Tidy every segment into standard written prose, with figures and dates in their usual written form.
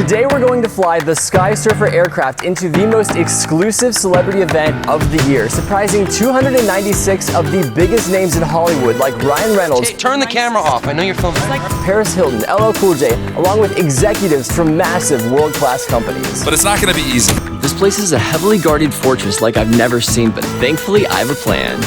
Today we're going to fly the Sky Surfer aircraft into the most exclusive celebrity event of the year, surprising 296 of the biggest names in Hollywood, like Ryan Reynolds. Hey, turn the camera off, I know you're filming. Paris Hilton, LL Cool J, along with executives from massive world-class companies. But it's not gonna be easy. This place is a heavily guarded fortress like I've never seen, but thankfully I have a plan.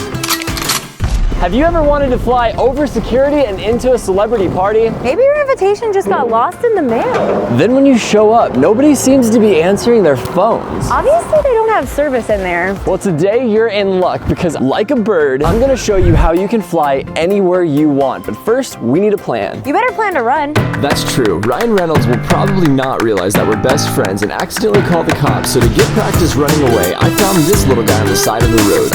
Have you ever wanted to fly over security and into a celebrity party? Maybe your invitation just got lost in the mail. Then when you show up, nobody seems to be answering their phones. Obviously they don't have service in there. Well, today you're in luck because like a bird, I'm gonna show you how you can fly anywhere you want. But first, we need a plan. You better plan to run. That's true. Ryan Reynolds will probably not realize that we're best friends and accidentally call the cops. So to get practice running away, I found this little guy on the side of the road.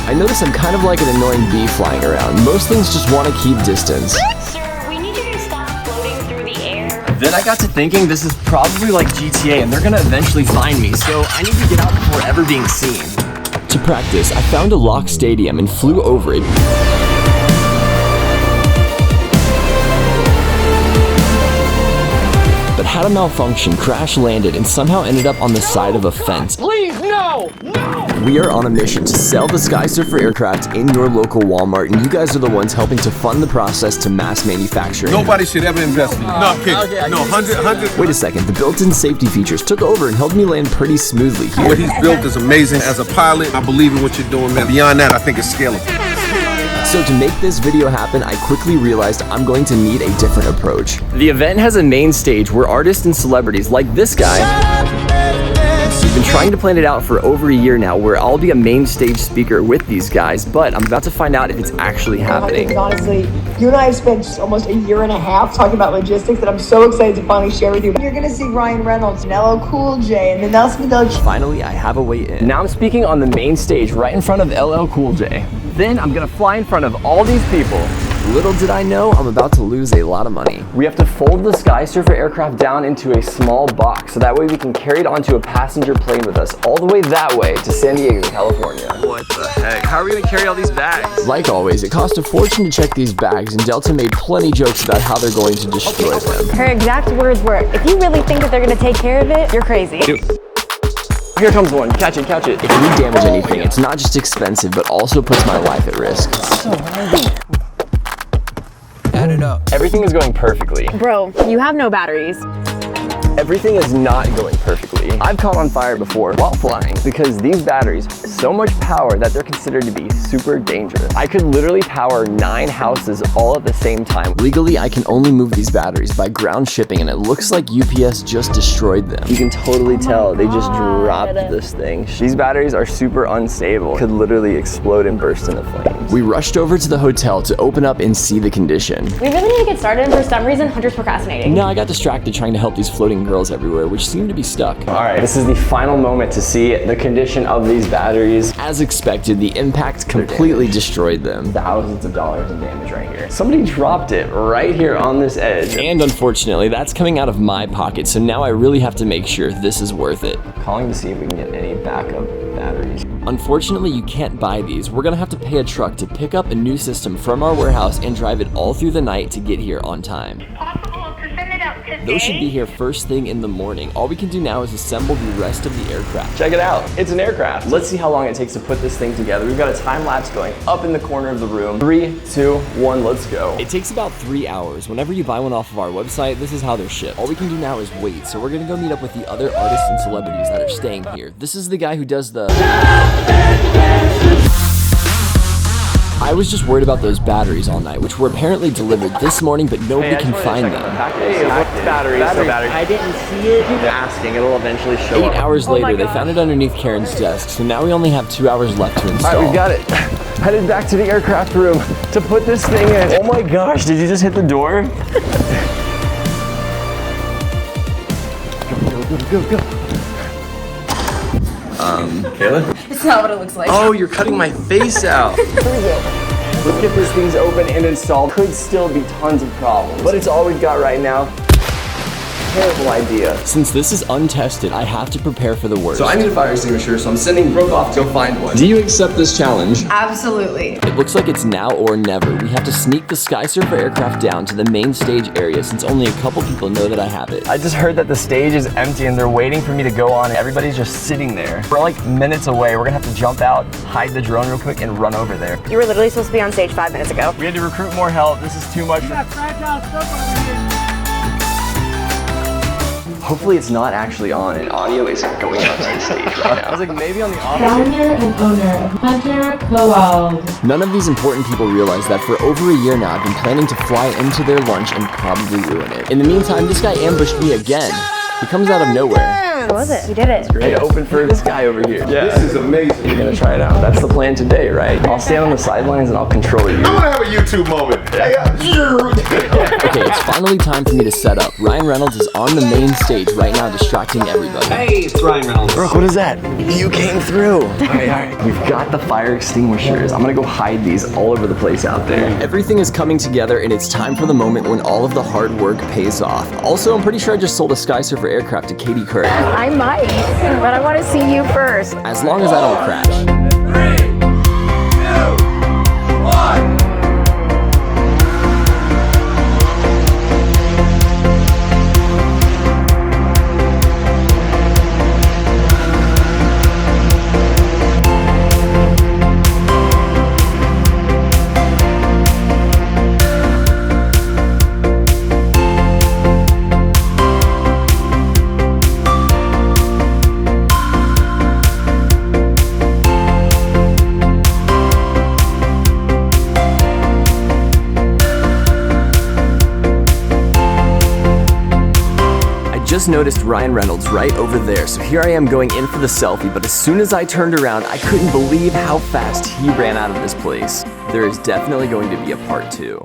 I notice I'm kind of like an annoying bee flying around. Most things just want to keep distance. Sir, we need you to stop floating through the air. Then I got to thinking this is probably like GTA and they're gonna eventually find me, so I need to get out before ever being seen. To practice, I found a locked stadium and flew over it. But had a malfunction, crash landed, and somehow ended up on the side of a fence. Please, no! We are on a mission to sell the Sky Surfer aircraft in your local Walmart, and you guys are the ones helping to fund the process to mass manufacturing. Nobody should ever invest in you. No, I'm kidding. Okay, no, 100. Wait a second, the built-in safety features took over and helped me land pretty smoothly here. What he's built is amazing. As a pilot, I believe in what you're doing, man. Beyond that, I think it's scalable. So to make this video happen, I quickly realized I'm going to need a different approach. The event has a main stage where artists and celebrities like this guy, we've been trying to plan it out for over a year now, where I'll be a main stage speaker with these guys, but I'm about to find out if it's actually happening. Honestly, you and I have spent almost a year and a half talking about logistics that I'm so excited to finally share with you. You're gonna see Ryan Reynolds and LL Cool J and the Nelson Mandela. Finally, I have a way in. Now I'm speaking on the main stage right in front of LL Cool J. Then I'm gonna fly in front of all these people. Little did I know, I'm about to lose a lot of money. We have to fold the Sky Surfer aircraft down into a small box, so that way we can carry it onto a passenger plane with us all the way that way to San Diego, California. What the heck? How are we gonna carry all these bags? Like always, it cost a fortune to check these bags, and Delta made plenty jokes about how they're going to destroy them. Her exact words were, if you really think that they're gonna take care of it, you're crazy. Here comes one, catch it, catch it. If we damage anything, it's not just expensive, but also puts my life at risk. Add it up. Everything is going perfectly. Bro, you have no batteries. Everything is not going perfectly. I've caught on fire before while flying because these batteries have so much power that they're considered to be super dangerous. I could literally power 9 houses all at the same time. Legally, I can only move these batteries by ground shipping, and it looks like UPS just destroyed them. You can totally tell they just dropped this thing. These batteries are super unstable. Could literally explode and burst into flames. We rushed over to the hotel to open up and see the condition. We really need to get started, and for some reason, Hunter's procrastinating. No, I got distracted trying to help these floating girls everywhere, which seem to be stuck. All right, this is the final moment to see the condition of these batteries. As expected, the impact completely destroyed them. Thousands of dollars in damage right here. Somebody dropped it right here on this edge. And unfortunately, that's coming out of my pocket, so now I really have to make sure this is worth it. Calling to see if we can get any backup batteries. Unfortunately, you can't buy these. We're gonna have to pay a truck to pick up a new system from our warehouse and drive it all through the night to get here on time. Those should be here first thing in the morning. All we can do now is assemble the rest of the aircraft. Check it out, it's an aircraft. Let's see how long it takes to put this thing together. We've got a time lapse going up in the corner of the room. 3, 2, 1, let's go. It takes about 3 hours. Whenever you buy one off of our website, this is how they're shipped. All we can do now is wait, so we're gonna go meet up with the other artists and celebrities that are staying here. This is the guy who does the... I was just worried about those batteries all night, which were apparently delivered this morning, but nobody can find them. Hey, batteries. I didn't see it. Keep asking, it'll eventually show up. 8 hours later, they found it underneath Karen's desk, so now we only have 2 hours left to install. All right, we've got it. Headed back to the aircraft room to put this thing in. Oh my gosh, did you just hit the door? Go. Kayla? It's not what it looks like. Oh, you're cutting my face out. Let's get these things open and installed. Could still be tons of problems, but it's all we've got right now. terrible idea. Since this is untested, I have to prepare for the worst. So I need a fire extinguisher, so I'm sending Brooke off to go find one. Do you accept this challenge? Absolutely. It looks like it's now or never. We have to sneak the Sky Surfer aircraft down to the main stage area since only a couple people know that I have it. I just heard that the stage is empty and they're waiting for me to go on. Everybody's just sitting there. We're like minutes away. We're gonna have to jump out, hide the drone real quick, and run over there. You were literally supposed to be on stage 5 minutes ago. We had to recruit more help. This is too much. Hopefully it's not actually on and audio isn't going up to the stage right now. I was like, maybe on the opposite. Founder and owner, Hunter Kowald. None of these important people realize that for over a year now, I've been planning to fly into their lunch and probably ruin it. In the meantime, this guy ambushed me again. He comes out of nowhere. What was it? You did it. Great. Open for this guy over here. Yeah. This is amazing. You're gonna try it out. That's the plan today, right? I'll stand on the sidelines and I'll control you. I want to have a YouTube moment. Okay, it's finally time for me to set up. Ryan Reynolds is on the main stage right now distracting everybody. Hey, it's Ryan Reynolds. Brooke, what is that? You came through. All right. We've got the fire extinguishers. I'm gonna go hide these all over the place out there. Everything is coming together and it's time for the moment when all of the hard work pays off. Also, I'm pretty sure I just sold a Sky Surfer aircraft to Katie Couric. I might, but I want to see you first. As long as I don't crash. 3, 2, 1. Just noticed Ryan Reynolds right over there, so here I am going in for the selfie, but as soon as I turned around, I couldn't believe how fast he ran out of this place. There is definitely going to be a part 2.